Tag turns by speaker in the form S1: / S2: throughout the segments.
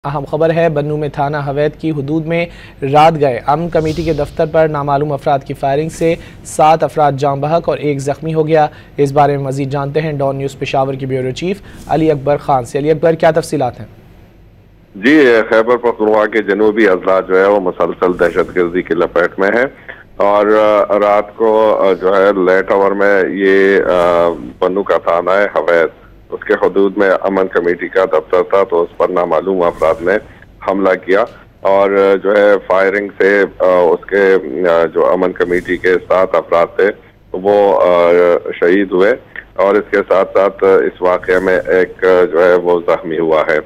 S1: अहम खबर है बन्नू में थाना हवैद की हुदूद में रात गए अमन कमेटी के दफ्तर पर नामालूम अफराद की फायरिंग से 7 अफराद जाँ बहक और 1 जख्मी हो गया। इस बारे में मजीद जानते हैं डॉन न्यूज़ पेशावर के ब्यूरो चीफ अली अकबर खान से। अली अकबर, क्या तफसीलात हैं?
S2: जी, खैबर पख्तूनख्वा के जनूबी अजला जो है वो मुसलसल दहशतगर्दी की लपेट में है और रात को जो है लेट आवर में ये बन्नू का थाना है हवैद, उसके हदूद में अमन कमेटी का दफ्तर था, तो उस पर नामालूम अफराद ने हमला किया और जो है फायरिंग से उसके जो अमन कमेटी के 7 अफराद थे वो शहीद हुए और इसके साथ साथ इस वाक़े में एक जो है वो जख्मी हुआ है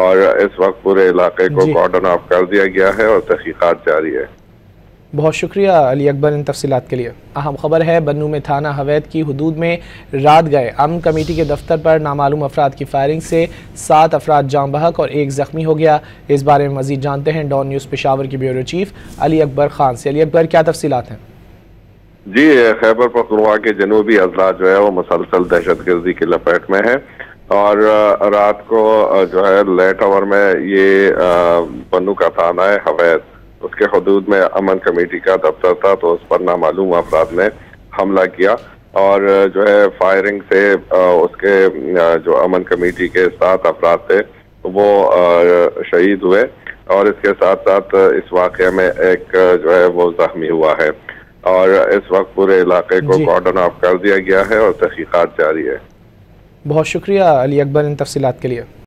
S2: और इस वक्त पूरे इलाके को कॉर्डन ऑफ कर दिया गया है और तहकीकात जारी है।
S1: बहुत शुक्रिया अली अकबर इन तफसीलात के लिए। अहम खबर है बन्नू में थाना हवैद की हुदूद में रात गए अमन कमेटी के दफ्तर पर नामालूम अफराद की फायरिंग से 7 अफराद जाँ बहक और 1 जख्मी हो गया। इस बारे में मजीद जानते हैं डॉन न्यूज़ पेशावर के ब्यूरो चीफ अली अकबर खान से। अली अकबर, क्या तफसीलात हैं?
S2: जी, खैबर पख्तूनख्वा के जनूबी अजला जो है वो मुसलसल दहशतगर्दी की लपेट में है और रात को जो है लेट आवर में ये बन्नू का थाना है हवैद, उसके हदूद में अमन कमेटी का दफ्तर था, तो उस पर नामालूम अफराद ने हमला किया और जो है फायरिंग से उसके जो अमन कमेटी के 7 अफराद थे वो शहीद हुए और इसके साथ साथ इस वाक़े में एक जो है वो जख्मी हुआ है और इस वक्त पूरे इलाके को कॉर्डन ऑफ कर दिया गया है और तहकीकात जारी है।
S1: बहुत शुक्रिया अली अकबर इन तफसीलात के लिए।